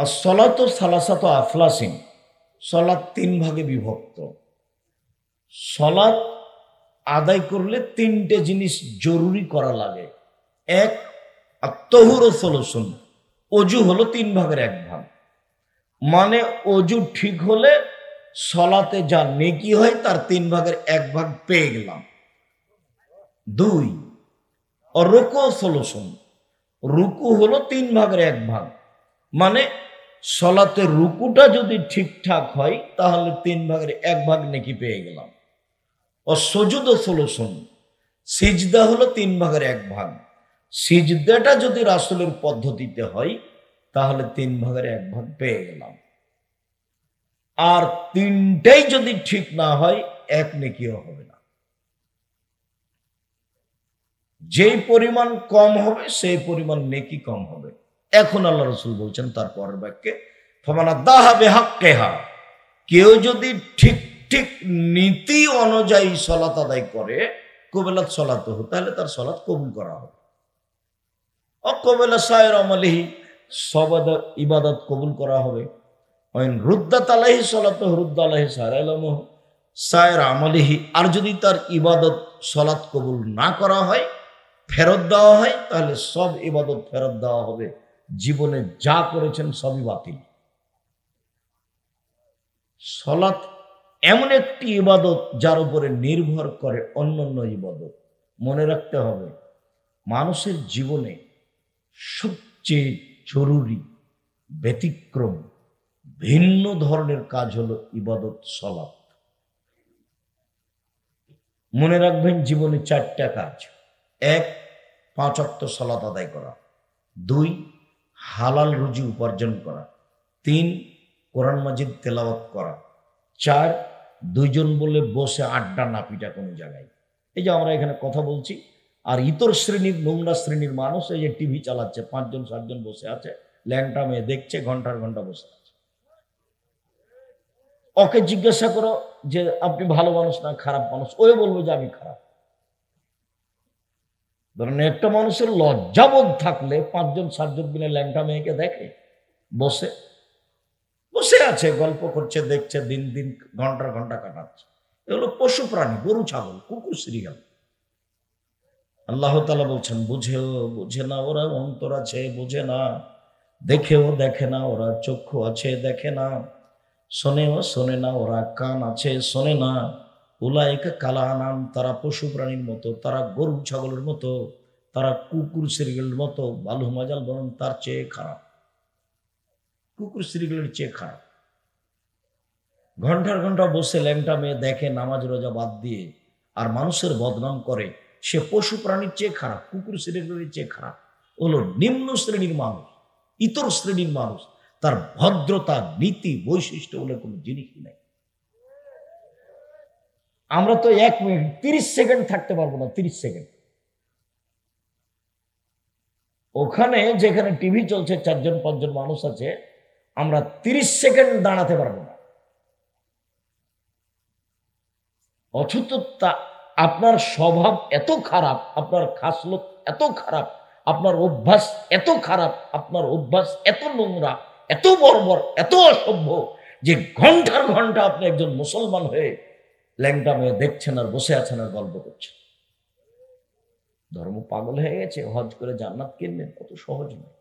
আর সলাত সালাসাত আফলাসিন, সলাত তিন ভাগে বিভক্ত। সলাত আদায় করলে তিনটে জিনিস জরুরি করা লাগে। এক, আত্মহুর সলসুন, অজু হলো তিন ভাগের এক ভাগ, মানে অজু ঠিক হলে সলাতে যা নেকি হয় তার তিন ভাগের এক ভাগ পেয়ে গেলাম। দুই, রুকু সলসুন, রুকু হলো তিন ভাগের এক ভাগ, মানে সলাতে রুকুটা যদি ঠিকঠাক হয় তাহলে তিন ভাগের এক ভাগ নেকি পেয়ে গেলাম। ও সজুদ সলসুন, সিজদা হলো তিন ভাগের এক ভাগ, সিজদাটা যদি রাসূলের পদ্ধতিতে হয় তাহলে তিন ভাগের এক ভাগ পেয়ে গেলাম। আর তিনটাই যদি ঠিক না হয় এক নেকিও হবে না। যেই পরিমাণ কম হবে সেই পরিমাণ নেকি কম হবে। এখন আল্লাহ রাসূল বলছেন তার পরের বাক্যে, ফামানা দাহা বিহাক্কিহা, কেউ যদি ঠিক ঠিক নীতি অনুযায়ী সলাত আদায় করে, কবেলাত সলাত, তাহলে তার সলাত কবুল করা হবে। অকবেলা সায়ের আমলিহি, সব ইবাদত কবুল করা হবে। রুদ্দাত আলাইহি সলাত রুদ্দা আলাইহি সায়ের আমলিহি, আর যদি তার ইবাদত সলাত কবুল না করা হয়, ফেরত দেওয়া হয়, তাহলে সব ইবাদত ফেরত দেওয়া হবে। জীবনে যা করেছেন সবই বাতিল। সলাত এমন একটি ইবাদত যার উপরে নির্ভর করে অন্যান্য ইবাদত। মনে রাখতে হবে, মানুষের জীবনে সবচেয়ে জরুরি, ব্যতিক্রম, ভিন্ন ধরনের কাজ হলো ইবাদত, সলাত। মনে রাখবেন, জীবনে চারটা কাজ। এক, 5 ওয়াক্ত সলাত আদায় করা। 2, হালাল রুজি উপার্জন করা। 3, কোরআন মাজিদ তেলাওয়াত করা। 4, দুইজন বলে বসে আড্ডা না পিটা কোনো জায়গায়। এই যে আমরা এখানে কথা বলছি, আর ইতর শ্রেণীর নোংরা শ্রেণীর মানুষ এই যে টিভি চালাচ্ছে, 5 জন 7 জন বসে আছে, ল্যাংটা মেয়ে দেখছে, ঘন্টার ঘন্টা বসে আছে। ওকে জিজ্ঞাসা করো যে আপনি ভালো মানুষ না খারাপ মানুষ, ওই বলবো যে আমি খারাপ। ধরেন একটা মানুষের লজ্জাবোধ থাকলে 5 জন 7 জন মিলে ল্যাংটা মেয়েকে দেখে, বসে বসে আছে, গল্প করছে, দেখছে, দিন দিন ঘন্টার ঘন্টা কাটাচ্ছে। এগুলো পশু প্রাণী, গরু ছাগল, কুকুর শ্রীগাল। আল্লাহ তাআলা বলছেন, বুঝেও বুঝে না ওরা, অন্তর আছে বোঝে না, দেখেও দেখে না ওরা, চক্ষু আছে দেখে না, শোনেও শোনে না ওরা, কান আছে শোনে না। উলাইকা কালা আনাম, তারা পশু প্রাণীর মতো, তারা গরু ছাগলের মতো, তারা কুকুর শ্রীগালের মতো। বালু মাজাল বরং তার চেয়ে খারাপ, কুকুর শ্রীগালের চেয়ে খারাপ। ঘন্টার ঘন্টা বসে ল্যাংটা মেয়ে দেখে, নামাজ রোজা বাদ দিয়ে, আর মানুষের বদনাম করে, সে পশু প্রাণীর চেয়ে খারাপ, কুকুর শ্রেণীর চেয়ে খারাপ। হলো নিম্ন শ্রেণীর মানুষ, ইতর শ্রেণীর মানুষ। তার ভদ্রতা, নীতি, বৈশিষ্ট্য বলে কোনো জিনিসই নাই। আমরা তো 1 মিনিট 30 সেকেন্ড থাকতে পারবো না, 30 সেকেন্ড। ওখানে যেখানে টিভি চলছে, 4 জন 5 জন মানুষ আছে, আমরা 30 সেকেন্ড দাঁড়াতে পারবো না। অথচ আপনার স্বভাব এত খারাপ, আপনার খাসলত এত খারাপ, আপনার অভ্যাস এত খারাপ, আপনার অভ্যাস এত নোংরা, এত বর্বর, এত অসভ্য, যে ঘন্টার ঘন্টা আপনি একজন মুসলমান হয়ে ল্যাংটা মেয়ে দেখছেন আর বসে আছেন আর গল্প করছেন। ধর্ম পাগল হয়ে গেছে। হজ করে জান্নাত কিনবেন, কত সহজ নয়।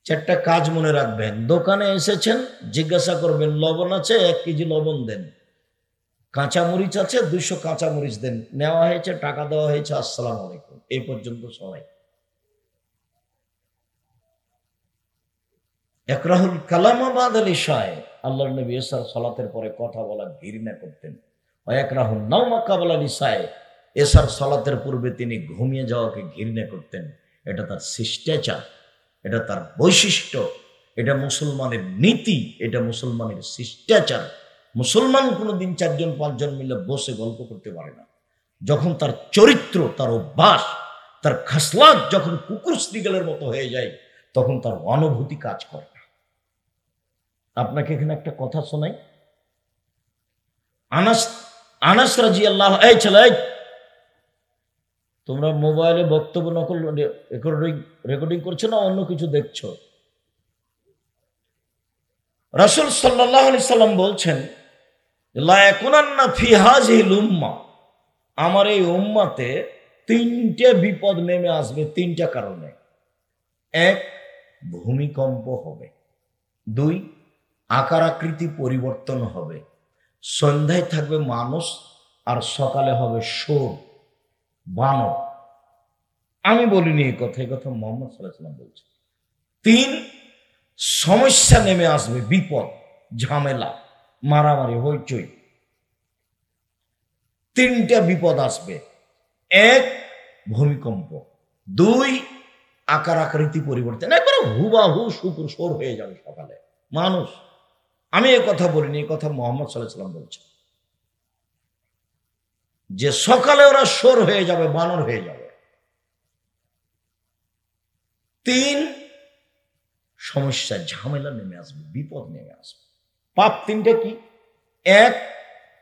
4টা কাজ মনে রাখবেন। দোকানে এসেছেন, জিজ্ঞাসা করবেন লবণ আছে, 1 কেজি লবণ দেন। কাঁচামরিচ আছে, 200 কাঁচামরিচ দেন। নেওয়া হয়েছে, টাকা দেওয়া হয়েছে, আসসালামু আলাইকুম, এই পর্যন্ত সবাই। একরাহুল কালামা বাদাল ইশায়ে, আল্লাহর নবী এশার সালাতের পরে কথা বলা ঘৃণা করতেন। একরাহুল নাওমা কাবলা ইশায়ে, এশার সালাতের পূর্বে তিনি ঘুমিয়ে যাওয়াকে ঘৃণা করতেন। এটা তার শিষ্টাচার, এটা তার বৈশিষ্ট্য, এটা মুসলমানের নীতি, এটা মুসলমানের শিষ্টাচার। মুসলমান কোনোদিন 4 জন 5 জন মিলে বসে গল্প করতে পারে না। যখন তার চরিত্র, তার অভ্যাস, তার খাসলাত যখন কুকুর শ্রীগালের মতো হয়ে যায়, তখন তার অনুভূতি কাজ করে না। আপনাকে এখানে একটা কথা শোনাই। আনাস রাদিয়াল্লাহু, এই ছেলে, তোমরা মোবাইলে বক্তব্য নকল রেকর্ডিং করছো না অন্য কিছু দেখছো? রাসূল সাল্লাল্লাহু আলাইহি সাল্লাম বলছেন, লা ইয়াকুনান্না ফি হাযিহিল উম্মাহ, আমার এই উম্মাতে তিনটে বিপদ নেমে আসবে তিনটা কারণে। এক, ভূমিকম্প হবে। দুই, আকার আকৃতি পরিবর্তন হবে। সন্ধ্যায় থাকবে মানুষ আর সকালে হবে শোর, বানর। আমি বলিনি এই কথা, এই কথা মুহাম্মদ সাল্লাল্লাহু আলাইহি ওয়াসাল্লাম বলছেন। তিন, সমস্যা নেমে আসবে, বিপদ, ঝামেলা, মারামারি, হইচই। তিনটা বিপদ আসবে। এক, ভূমিকম্প। দুই, আকার আকৃতি পরিবর্তন, একবারে হুবাহু শুকুর সোর হয়ে যাবে সকালে মানুষ। আমি এ কথা বলিনি, এই কথা মুহাম্মদ সাল্লাল্লাহু আলাইহি ওয়াসাল্লাম বলছেন যে সকালে ওরা সোর হয়ে যাবে, বানর হয়ে যাবে। তিন, সমস্যা, ঝামেলা নেমে আসবে, বিপদ নেমে আসবে। পাপ তিনটা কি? এক,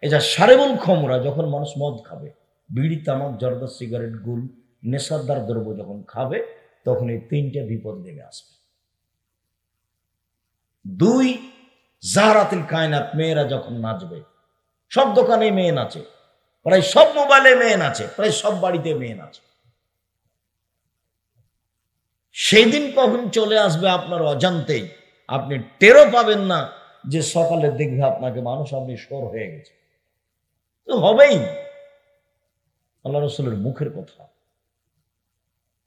এটা সারেবুল খমরা, যখন মানুষ মদ খাবে, বিড়ি, তামাক, জর্দা, সিগারেট, গুল, নেশাদার দ্রব্য যখন খাবে, তখন এই তিনটা বিপদ নেমে আসবে। দুই, জাহরাতুল কায়নাত, মেয়েরা যখন নাচবে, সব দোকানে মেয়ে নাচে, প্রায় সব মোবাইলে মেয়ে নাচে, প্রায় সব বাড়িতে মেয়ে নাচে। সেই দিন কখন চলে আসবে আপনার অজান্তেই, আপনি টেরও পাবেন না যে সকালে দেখবে আপনাকে মানুষ, আপনি সোর হয়ে গেছে। তো হবেই, আল্লাহ রাসূলের মুখের কথা।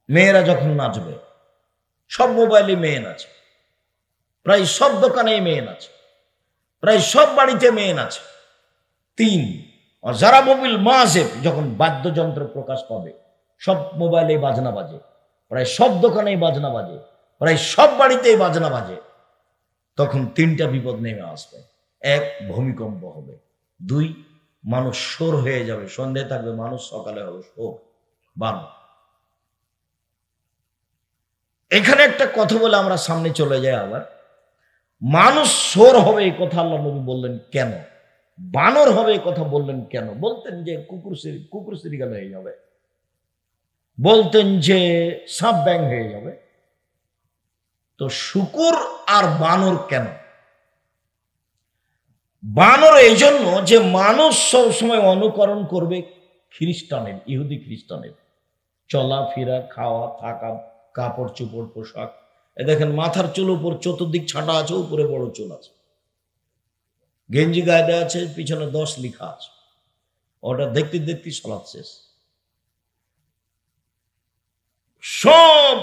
মেয়েরা যখন নাচবে, সব মোবাইলে মেয়ে নাচে, প্রায় সব দোকানে মেয়ে নাচে, প্রায় সব বাড়িতে মেয়ে নাচে। তিন, যারা মোবিল মাযেব, যখন বাদ্যযন্ত্র প্রকাশ পাবে, সব মোবাইলে বাজনা বাজে, প্রায় সব দোকানেই বাজনা বাজে, প্রায় সব বাড়িতেই বাজনা বাজে, তখন তিনটা বিপদ নেমে আসবে। এক, ভূমিকম্প হবে। দুই, মানুষ সোর হয়ে যাবে, সন্ধ্যায় থাকবে মানুষ, সকালে হবে সোর, বানর। এখানে একটা কথা বলে আমরা সামনে চলে যাই। আবার মানুষ সোর হবে এই কথা আল্লাহ নবী বললেন কেন? বানর হবে এই কথা বললেন কেন? বলতেন যে কুকুর সিরিগাল হয়ে যাবে, বলতেন যে সাপ ব্যাং হয়ে যাবে। তো শুকুর আর বানর কেন? বানর এই জন্য যে মানুষ সবসময় অনুকরণ করবে খ্রিস্টানের, ইহুদি খ্রিস্টানের চলাফেরা, খাওয়া, থাকা, কাপড় চোপড়, পোশাক। এ দেখেন মাথার চুল উপর চতুর্দিক ছাটা আছে, উপরে বড় চুল আছে, গেঞ্জি গায়ে দেওয়া আছে, পিছনে 10 লেখা আছে। ওটা দেখতে দেখতে সালাত শেষ। সব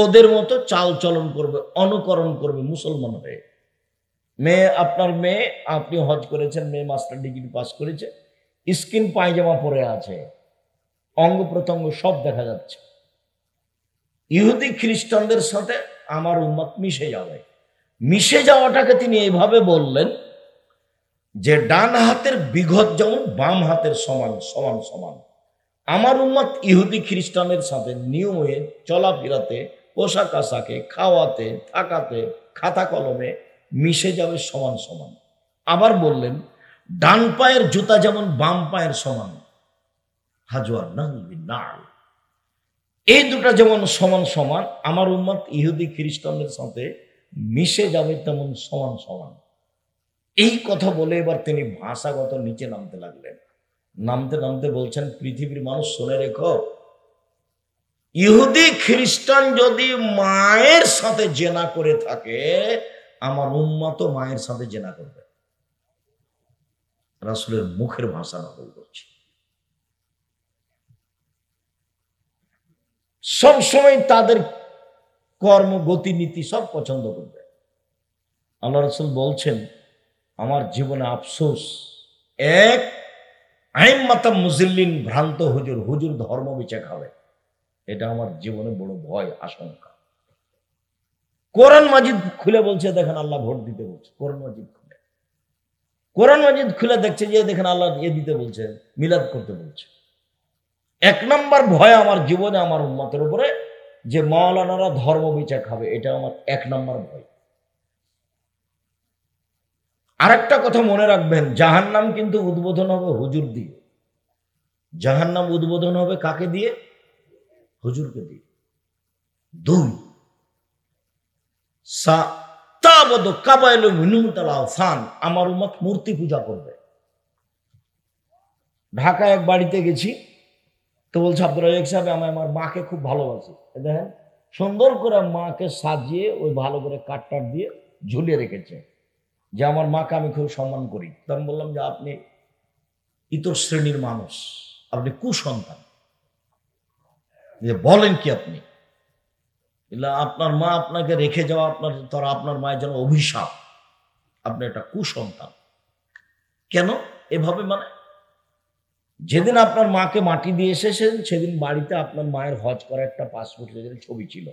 ওদের মতো চাল চলন করবে, অনুকরণ করবে মুসলমান হয়ে। মেয়ে, আপনার মেয়ে, আপনি হজ করেছেন, মেয়ে মাস্টার ডিগ্রি পাস করেছে, স্কিন পায়জামা পরে আছে, অঙ্গ প্রত্যঙ্গ সব দেখা যাচ্ছে। ইহুদি খ্রিস্টানদের সাথে আমার উম্মত মিশে যাবে। মিশে যাওয়াটাকে তিনি এইভাবে বললেন যে ডান হাতের বিঘত যেমন বাম হাতের সমান সমান সমান, আমার উম্মত ইহুদি খ্রিস্টানের সাথে নিয়মে, চলাফেরাতে, পোশাক আশাকে, খাওয়াতে, থাকাতে, খাতা কলমে মিশে যাবে সমান সমান। আবার বললেন ডান পায়ের জুতা যেমন বাম পায়ের সমান, হাজওয়ার নাল বিনাল, এই দুটা যেমন সমান সমান, আমার উম্মত ইহুদি খ্রিস্টানদের সাথে মিশে যাবে তেমন সমান সমান। এই কথা বলে এবার তিনি ভাষাগত নিচে নামতে লাগলেন। নামতে নামতে বলছেন, পৃথিবীর মানুষ শুনে রেখো, ইহুদি খ্রিস্টান যদি মায়ের সাথে জেনা করে থাকে, আমার উম্মতও মায়ের সাথে জেনা করবে। রাসূলের মুখের ভাষা নকল করছি। সবসময় তাদের কর্ম, গতি, নীতি সব পছন্দ করবে। আল্লাহ রাসূল বলছেন, আমার জীবনে আফসোস, এক, আইম্মাতাম মুজিল্লিন, ভ্রান্ত হুজুর, হুজুর ধর্ম বিচা খাবে, এটা আমার জীবনে বড় ভয়, আশঙ্কা। কোরআন মাজিদ খুলে বলছে, দেখেন আল্লাহ ভোট দিতে বলছে, কোরআন মাজিদ খুলে দেখছে যে দেখেন আল্লাহ দিতে বলছে, মিলাদ করতে বলছে। এক নম্বর ভয় আমার জীবনে, আমার উম্মতের উপরে, যে মাওলানারা ধর্ম বিচার খাবে, এটা আমার এক নম্বর ভয়। আরেকটা কথা মনে রাখবেন, জাহান্নাম কিন্তু উদ্বোধন হবে হুজুর দিয়ে। জাহান্নাম উদ্বোধন হবে কাকে দিয়ে? হুজুরকে দিই। 2 আমার উম্মত মূর্তি পূজা করবে। ঢাকায় এক বাড়িতে গেছি, তো বলছে আব্দুল রাজাক সাহেব, আমি আমার মাকে খুব ভালোবাসি। দেখেন সুন্দর করে মাকে সাজিয়ে ওই ভালো করে কাঠটার দিয়ে ঝুলিয়ে রেখেছে যে আমার মাকে আমি খুব সম্মান করি। তো আমি বললাম যে আপনি ইতর শ্রেণীর মানুষ, আপনি কুসন্তান, যে বলেন কি আপনি? আপনার মা আপনাকে রেখে যাওয়া আপনার মায়ের জন্য অভিশাপ, আপনি একটা কুসন্তান। কেন এভাবে? মানে যেদিন আপনার মাকে মাটি দিয়ে এসেছেন সেদিন বাড়িতে আপনার মায়ের হজ করা একটা পাসপোর্ট ছবি ছিল,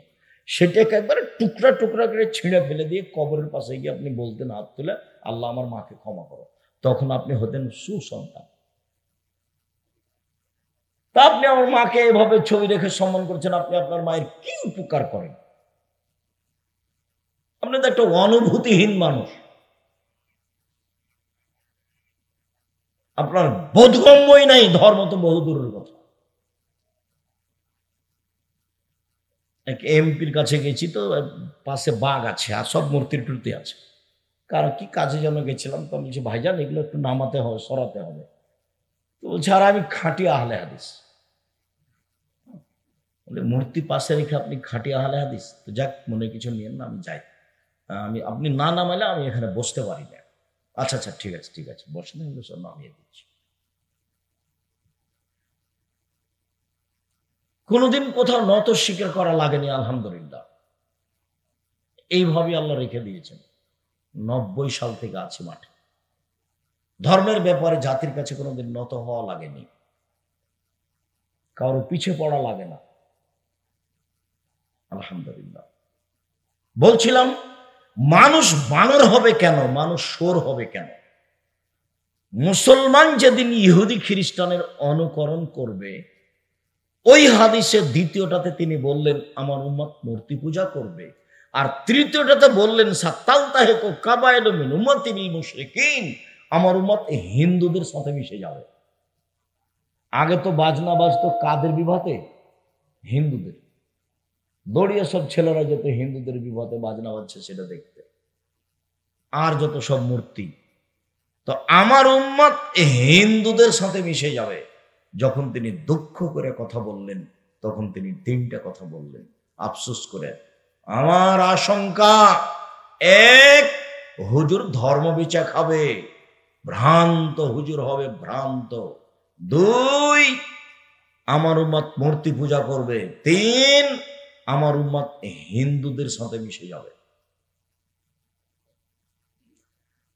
সেটাকে একবারে টুকরা টুকরা করে ছিঁড়ে ফেলে দিয়ে কবরের পাশে গিয়ে আপনি বলতেন হাত তুলে, আল্লাহ আমার মাকে ক্ষমা করো। তখন আপনি হতেন সুসন্তান। তা আপনি আমার মাকে এভাবে ছবি রেখে সম্মান করছেন, আপনি আপনার মায়ের কি উপকার করেন? আপনি তো একটা অনুভূতিহীন মানুষ, আপনার বোধগম্যই নাই। ধর্ম তো বহু দূরের কথা। এক এমপির কাছে গেছি, তো পাশে বাঘ আছে আর সব মূর্তির টুর্তি আছে। কারণ কি কাজে যেন গেছিলাম, তো বলছি ভাইজান এগুলো একটু নামাতে হবে, সরাতে হবে। তো বলছে আর আমি খাঁটি আহলে হাদিস। বলে মূর্তি পাশে রেখে আপনি খাঁটি আহলে হাদিস? তো যাক, মনে কিছু নিয়েন না, আমি যাই। আপনি না নামাইলে আমি এখানে বসতে পারি না। আচ্ছা আচ্ছা, ঠিক আছে ঠিক আছে, বসেন, সব নামিয়ে দিচ্ছি। কোনোদিন কোথাও নত স্বীকার করা লাগেনি, আলহামদুলিল্লাহ। এইভাবে আল্লাহ রেখে দিয়েছেন। 90 সাল থেকে আছি মাঠে। ধর্মের ব্যাপারে জাতির কাছে কোনোদিন নত হওয়া লাগেনি, কারো পিছে পড়া লাগে না, আলহামদুলিল্লাহ। বলছিলাম মানুষ বানর হবে কেন, মানুষ শোর হবে কেন? মুসলমান যেদিন ইহুদি খ্রিস্টানের অনুকরণ করবে, ওই হাদিসের দ্বিতীয়টাতে তিনি বললেন আমার উম্মত মূর্তি পূজা করবে, আর তৃতীয়টাতে বললেন সাত্তালতাহিকু কাবায়রু মিন উম্মতি বিল মুশরিকিন, আমার উম্মত হিন্দুদের সাথে মিশে যাবে। আগে তো বাজনা বাজতো কাদের বিবাহে? হিন্দুদের। দড়িয়ে সব ছেলেরা যেত হিন্দুদের বিবাহে বাজনা বাজছে সেটা দেখতে, আর যত সব মূর্তি। তো আমার উম্মত হিন্দুদের সাথে মিশে যাবে। যখন তিনি দুঃখ করে কথা বললেন, তখন তিনি 3টা কথা বললেন আফসোস করে। আমার আশঙ্কা, 1, হুজুর ধর্ম বিচার খাবে, ভ্রান্ত হুজুর হবে, ভ্রান্ত। 2, আমার উম্মত মূর্তি পূজা করবে। 3, আমার উম্মত হিন্দুদের সাথে মিশে যাবে।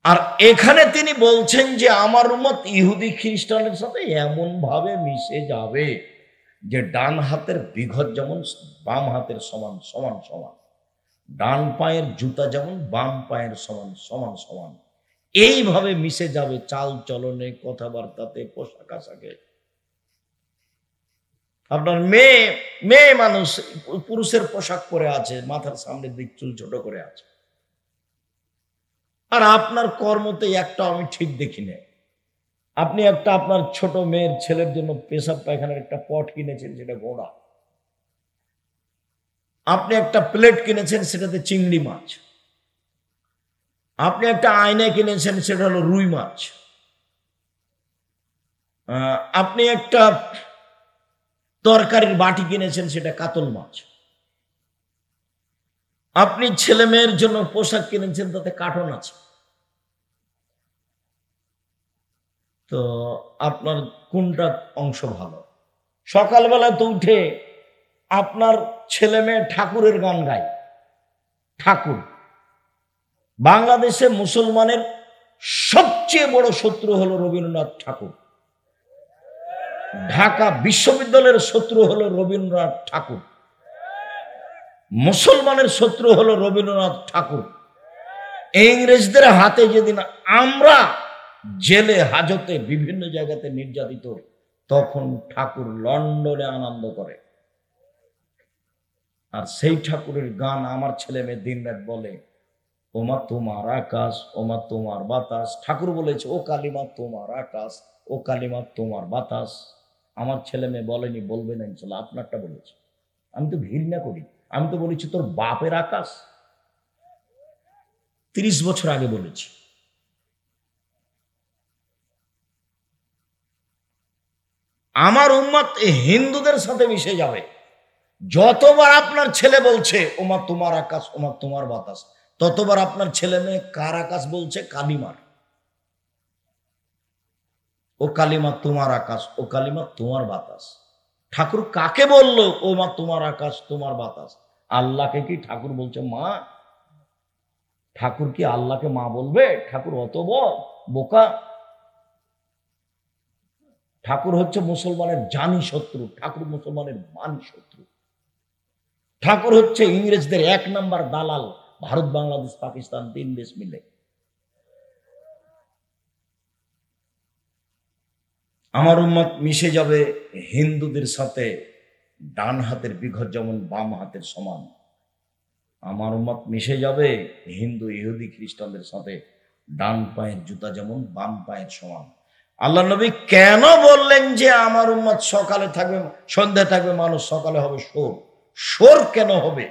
আর এখানে তিনি বলছেন যে আমার উম্মত ইহুদি খ্রিস্টানের সাথে এমন ভাবে মিশে যাবে যে ডান হাতের বিঘত যেমন বাম হাতের সমান সমান সমান, ডান পায়ের জুতা যেমন বাম পায়ের সমান সমান সমান, এইভাবে মিশে যাবে চাল চলনে, কথাবার্তাতে, পোশাক আশাকে। আপনার মেয়ে মানুষ পুরুষের পোশাক পরে আছে, মাথার সামনের দিক চুল ছোট করে আছে, আর আপনার কর্মতে একটা আমি ঠিক দেখি না। আপনি একটা আপনার ছোট মেয়ের ছেলের জন্য পেশাব পায়খানার একটা পট কিনেছেন, সেটা ঘোড়া। আপনি একটা প্লেট কিনেছেন, সেটাতে চিংড়ি মাছ। আপনি একটা আয়না কিনেছেন, সেটা হলো রুই মাছ। আপনি একটা তরকারির বাটি কিনেছেন, সেটা কাতল মাছ। আপনি ছেলে মেয়ের জন্য পোশাক কিনেছেন, তাতে কার্টন আছে। তো আপনার কোনটা অংশ ভালো? সকালবেলা তো উঠে আপনার ছেলে মেয়ে ঠাকুরের গান গায়। ঠাকুর, বাংলাদেশে মুসলমানের সবচেয়ে বড় শত্রু হলো রবীন্দ্রনাথ ঠাকুর। ঢাকা বিশ্ববিদ্যালয়ের শত্রু হলো রবীন্দ্রনাথ ঠাকুর। মুসলমানের শত্রু হলো রবীন্দ্রনাথ ঠাকুর। ইংরেজদের হাতে যেদিন আমরা জেলে হাজতে বিভিন্ন জায়গাতে নির্যাতিত, তখন ঠাকুর লন্ডনে আনন্দ করে। আর সেই ঠাকুরের গান আমার ছেলে মেয়ে দিন রাত বলে, ওমা তোমার আকাশ, ওমা তোমার বাতাস। ঠাকুর বলেছে ও কালিমা তোমার আকাশ, ও কালিমা তোমার বাতাস। আমার ছেলে মেয়ে বলেনি, বলবে না ইনশাল্লাহ, আপনারটা বলেছে। আমি তো ঘৃণা করি। আমি তো বলেছি তোর বাপের আকাশ, 30 বছর আগে বলেছি। আমার উম্মত হিন্দুদের সাথে মিশে যাবে। যতবার আপনার ছেলে বলছে ওমা তোমার আকাশ, ওমা তোমার বাতাস, ততবার আপনার ছেলে মেয়ে কার আকাশ বলছে? কালিমার। ও কালিমা তোমার আকাশ, ও কালিমা তোমার বাতাস। ঠাকুর কাকে বললো ও মা তোমার আকাশ তোমার বাতাস? আল্লাহকে কি ঠাকুর বলছে মা? ঠাকুর কি আল্লাহকে মা বলবে? ঠাকুর অত বোকা? ঠাকুর হচ্ছে মুসলমানের জানি শত্রু, ঠাকুর মুসলমানের মানি শত্রু। ঠাকুর হচ্ছে ইংরেজদের 1 নাম্বার দালাল, ভারত বাংলাদেশ পাকিস্তান 3 দেশ মিলে। আমার উম্মত মিশে যাবে হিন্দুদের সাথে, ডান হাতের বিঘত যেমন বাম হাতের সমান। আমার উম্মত মিশে যাবে হিন্দু ইহুদি খ্রিস্টানদের সাথে, ডান পায়ের জুতা যেমন বাম পায়ের সমান। আল্লাহ নবী কেন বললেন যে আমার উম্মত সকালে থাকবে সন্ধ্যা থাকবে মানুষ, সকালে হবে সোর? সোর কেন হবে?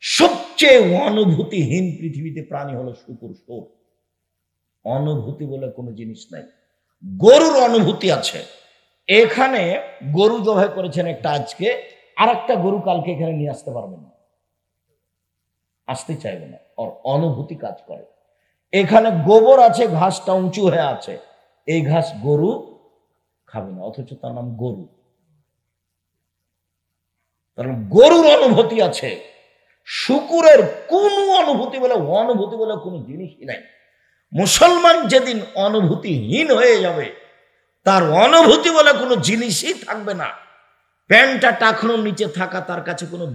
সবচেয়ে অনুভূতিহীন পৃথিবীতে প্রাণী হলো শুকুর, সোর। অনুভূতি বলে কোনো জিনিস নাই। গরুর অনুভূতি আছে। এখানে গরু জবাই করেছেন একটা আজকে, আর একটা গরু কালকে এখানে নিয়ে আসতে পারবেন না, আসতে চাইবে না, ওর অনুভূতি কাজ করে। এখানে গোবর আছে, ঘাসটা উঁচু হয়ে আছে, এই ঘাস গরু খাবে না, অথচ তার নাম গরু। কারণ গরুর অনুভূতি আছে, শুকুরের কোন অনুভূতি বলে কোনো জিনিসই নাই। মুসলমান যেদিন অনুভূতিহীন হয়ে যাবে, তার অনুভূতি বলে কোনো জিনিসই থাকবে না। প্যান্টটা টাকনোর নিচে থাকা তার কাছে কোনো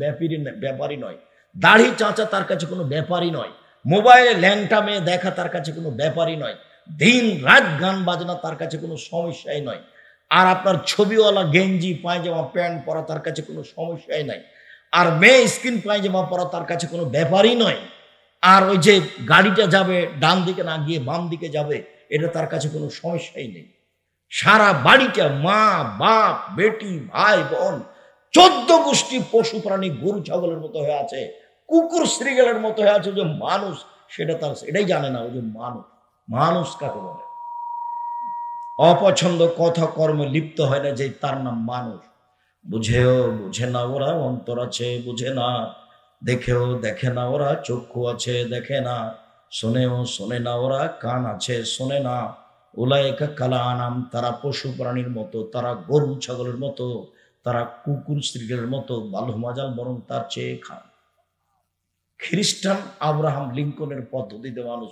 ব্যাপারই নয়, দাড়ি চাঁচা তার কাছে কোনো ব্যাপারই নয়, মোবাইলে ল্যাংটা মেয়ে দেখা তার কাছে কোনো ব্যাপারই নয়, দিন রাত গান বাজনা তার কাছে কোনো সমস্যাই নয়। আর আপনার ছবিওয়ালা গেঞ্জি পায়জামা প্যান্ট পরা তার কাছে কোনো সমস্যাই নাই। আর মেয়ে স্কিন পায়জামা পরা তার কাছে কোনো ব্যাপারই নয়। আর ওই যে গাড়িটা যাবে ডান দিকে না গিয়ে বাম দিকে যাবে, এটা তার কাছে কোনো সমস্যাই নেই। সারা বাড়িটা মা বাপ বেটি ভাই বোন 14 গোষ্ঠী পশু প্রাণী গরু ছাগলের মতো হয়ে আছে, কুকুর শ্রীগেলের মতো হয়ে আছে। যে মানুষ সেটা তার এটাই জানে না, ওই যে মানুষ কাকে বলে। অপছন্দ কথা কর্মে লিপ্ত হয় না যে তার নাম মানুষ। বুঝে না ওরা, অন্তর আছে বুঝে না, দেখেও দেখে না ওরা, চক্ষু আছে দেখে না, শোনে না ওরা, কান আছে শোনে না। উলাইকা কালা আনাম, তারা পশু প্রাণীর মতো, তারা গরু ছাগলের মতো, তারা কুকুর শ্রীগেলের মতো, বালু মাজাল বরং তার চেয়ে খান। খ্রিস্টান আব্রাহাম লিঙ্কনের পদ্ধতিতে মানুষ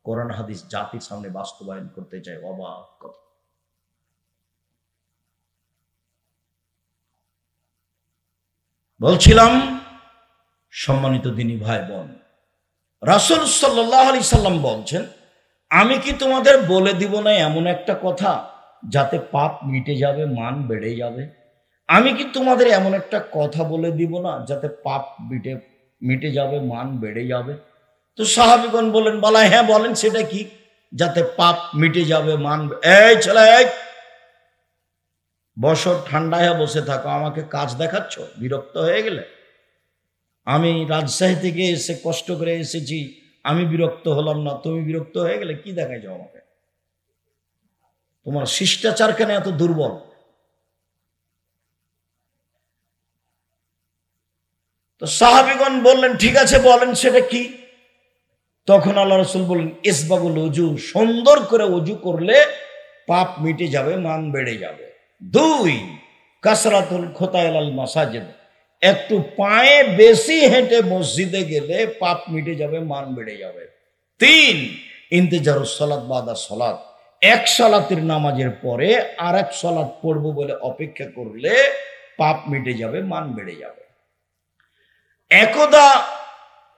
কোরআন হাদিস জাতির সামনে বাস্তবায়ন করতে চায়। অবাক কথা। বলছিলাম সম্মানিত দিনী ভাই বোন, রাসূল সাল্লাল্লাহু আলাইহি সাল্লাম বলছেন, আমি কি তোমাদের বলে দিব না এমন একটা কথা যাতে পাপ মিটে যাবে, মান বেড়ে যাবে? আমি কি তোমাদের এমন একটা কথা বলে দিব না যাতে পাপ মিটে যাবে, মান বেড়ে যাবে? তো সাহাবীগণ বলেন, বলা হ্যাঁ বলেন, সেটা কি? যাতে পাপ মিটে যাবে, মান। এই ছেলে বছর ঠান্ডায় বসে থাকো, আমাকে কাজ দেখাচ্ছ? বিরক্ত হয়ে গেলে? আমি রাজশাহী থেকে এসে কষ্ট করে এসেছি, আমি বিরক্ত হলাম না, তুমি বিরক্ত হয়ে গেলে? কি দেখাইছো আমাকে? তোমার শিষ্টাচার কেন এত দুর্বল? তো সাহাবীগণ বললেন, ঠিক আছে বলেন সেটা কি? তখন আল্লাহ রাসূল বললেন, ইসবাগুল ওযু, সুন্দর করে ওযু করলে পাপ মিটে যাবে, মান বেড়ে যাবে। 2, কাসরাতুল খুতাইল আল মাসাজিদ, একটু পায়ে বেশি হেঁটে মসজিদে গেলে পাপ মিটে যাবে, মান বেড়ে যাবে। 3, ইন্তেজারুস সালাত বাদা সালাত, এক সালাতের নামাজের পরে আর এক সালাত পড়বো বলে অপেক্ষা করলে পাপ মিটে যাবে, মান বেড়ে যাবে। একদা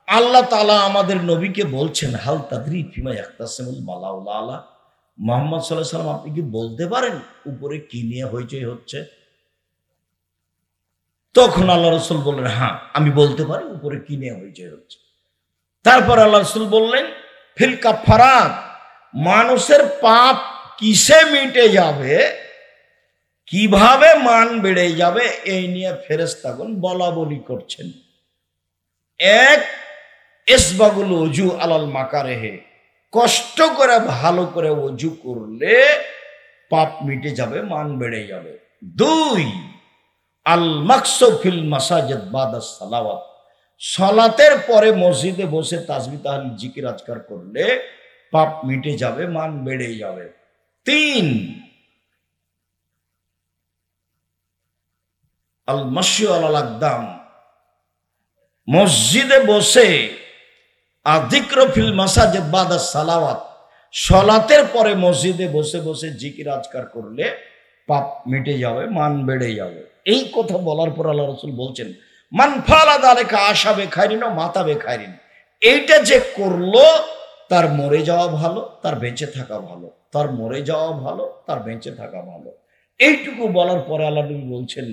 আল্লাহ তাআলা আমাদের নবীকে বলছেন, হাল তাদরি ফিমা ইয়াখতাসিমুল মালাউল আলা, মুহাম্মদ সাল্লাল্লাহু আলাইহি ওয়াসাল্লাম আপনি কি বলতে পারেন উপরে কি নিয়ে হইচই হচ্ছে? তখন আল্লাহ রাসূল বললেন, হ্যাঁ আমি বলতে পারি উপরে কি নিয়ে হইচই হচ্ছে। তারপর আল্লাহ রাসূল বললেন, ফিল কাফারাত, মানুষের পাপ কিসে মিটে যাবে? কিভাবে মান বেড়ে যাবে এই নিয়ে ফেরেশতাগণ বলা বলি করছেন। এক, ইসবাগুল ওযু আলাল মাকারেহে, কষ্ট করে ভালো করে ওযু করলে পাপ মিটে যাবে, মান বেড়ে যাবে। দুই, আল মাকসু ফিল মাসাজিদ বাদাস সালাওয়াত, সালাতের পরে মসজিদে বসে তাসবিহ তাহলিল জিকির আজকার করলে পাপ মিটে যাবে, মান বেড়ে যাবে। তিন, আল মাশি আলাল আকদাম, মসজিদে বসে আযিক্র ফিল মাসাজিদ বাদাস সালাওয়াত, সালাতের পরে মসজিদে বসে বসে জিকির আজকার করলে পাপ মিটে যাবে, মান বেড়ে যাবে। এই কথা বলার পর আল্লাহ রাসূল বলছেন, মান ফালা যালিকা আশাবে খাইরিন ও মাতাবে খাইরিন, এইটা যে করলো তার মরে যাওয়া ভালো, তার বেঁচে থাকা ভালো, তার মরে যাওয়া ভালো, তার বেঁচে থাকা ভালো। এইটুকু বলার পরে আল্লাহ নবী বলছেন,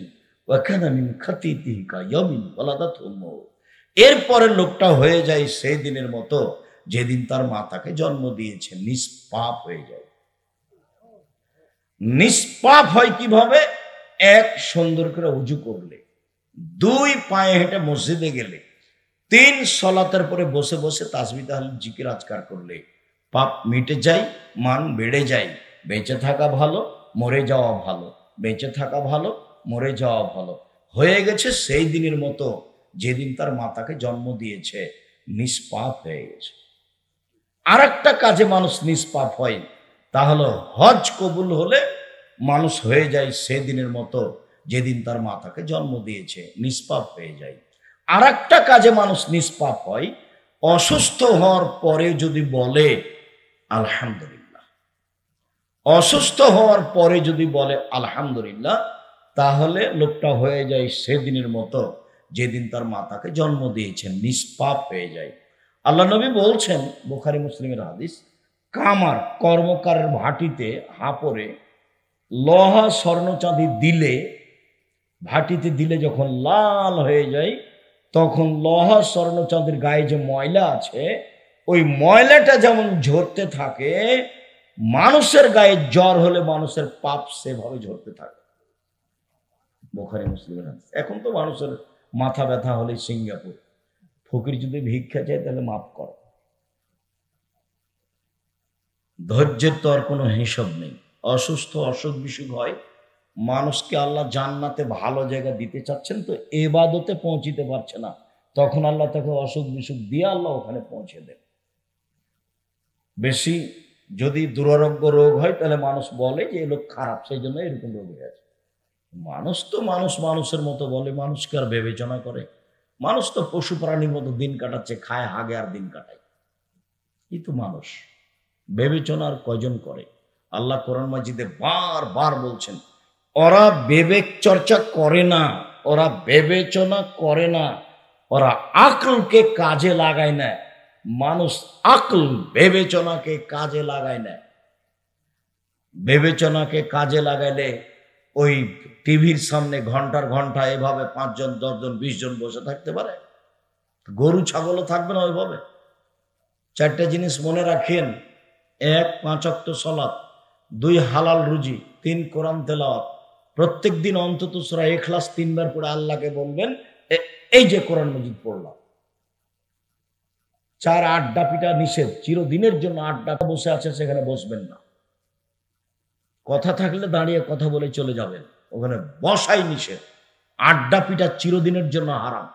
ওয়াকানা মিন খাতিতিহি কায়ামিন ওয়ালাদাতহু উম্মুহু, এরপরে লোকটা হয়ে যায় সেই দিনের মতো যেদিন তার মাতাকে জন্ম দিয়েছে, নিষ্পাপ হয়ে যায়। নিষ্পাপ হয় কিভাবে? এক, সুন্দর করে ওযু করলে। দুই, পায়ে হেঁটে মসজিদে গেলে। তিন, সালাতের পরে বসে বসে তাসবিহ তাহলিল জিকির আজকার করলে পাপ মিটে যায়, মান বেড়ে যায়। বেঁচে থাকা ভালো, মরে যাওয়া ভালো, বেঁচে থাকা ভালো, মরে যাওয়া ভালো। হয়ে গেছে সেই দিনের মতো যেদিন তার মাতাকে জন্ম দিয়েছে, নিষ্পাপ হয়ে গেছে। আর একটা কাজে মানুষ নিষ্পাপ হয়, তা হলো হজ কবুল হলে মানুষ হয়ে যায় সেদিনের মতো যেদিন তার মাতাকে জন্ম দিয়েছে, নিষ্পাপ হয়ে যায়। আর একটা কাজে মানুষ নিষ্পাপ হয়, অসুস্থ হওয়ার পরে যদি বলে আলহামদুলিল্লাহ, অসুস্থ হওয়ার পরে যদি বলে আলহামদুলিল্লাহ, তাহলে লোকটা হয়ে যায় সেদিনের মতো যেদিন তার মাতাকে জন্ম দিয়েছেন, নিষ্পাপ হয়ে যায়। আল্লাহ নবী বলছেন, বুখারী মুসলিমের হাদিস, কামার কর্মকারের ভাটিতে হাপরে লোহা স্বর্ণ চাঁদি দিলে, ভাটিতে দিলে যখন লাল হয়ে যায়, তখন লোহা স্বর্ণ চাঁদির গায়ে যে ময়লা আছে, ওই ময়লাটা যেমন ঝরতে থাকে, মানুষের গায়ে জ্বর হলে মানুষের পাপ সেভাবে ঝরতে থাকে। বুখারী মুসলিমের হাদিস। এখন তো মানুষের মাথা ব্যথা হলে সিঙ্গাপুর, ফকির যদি ভিক্ষা চায় তাহলে মাফ করো। ধৈর্যের তো আর কোনো হিসাব নেই। অসুস্থ অসুখ বিসুখ হয়, মানুষকে আল্লাহ জান্নাতে ভালো জায়গা দিতে চাচ্ছেন, তো ইবাদতে পৌঁছিতে পারছে না, তখন আল্লাহ তাকে অসুখ বিসুখ দিয়ে আল্লাহ ওখানে পৌঁছে দেন। বেশি যদি দুরারোগ্য রোগ হয় তাহলে মানুষ বলে যে এই লোক খারাপ, সেই জন্য এরকম রোগ হয়ে আছে। মানুষ তো মানুষের মতো বলে, মানুষকে আর বিবেচনা করে? মানুষ তো পশু প্রাণীর মতো দিন কাটাচ্ছে, খায় হাগে আর দিন কাটায়। এই তো মানুষ, বিবেচনার কয়জন করে? আল্লাহ কোরআন মাজিদে বারবার বলছেন, ওরা বিবেক চর্চা করে না, ওরা বিবেচনা করে না, ওরা আকলকে কাজে লাগায় না। মানুষ আকল বিবেচনাকে কাজে লাগায় না। বিবেচনাকে কাজে লাগাইলে ওই টিভির সামনে ঘন্টার ঘন্টা এভাবে 5 জন 10 জন 20 জন বসে থাকতে পারে? গরু ছাগলও থাকবে না ওইভাবে। 4টে জিনিস মনে রাখেন: 1, 5 ওয়াক্ত সালাত, 2, হালাল রুজি, 3, কোরআন তেলাওয়াত। প্রত্যেক দিন অন্তত সূরা ইখলাস 3 বার পড়ে আল্লাহকে বলবেন, এই যে কোরআন মাজিদ পড়লাম। 4, আড্ডা পিটা নিষেধ, চিরদিনের জন্য আড্ডা বসে আছে সেখানে বসবেন না। কথা থাকলে দাঁড়িয়ে কথা বলে চলে যাবেন, ওখানে বসাই নিষেধ। আড্ডা পিটা চিরদিনের জন্য হারাম।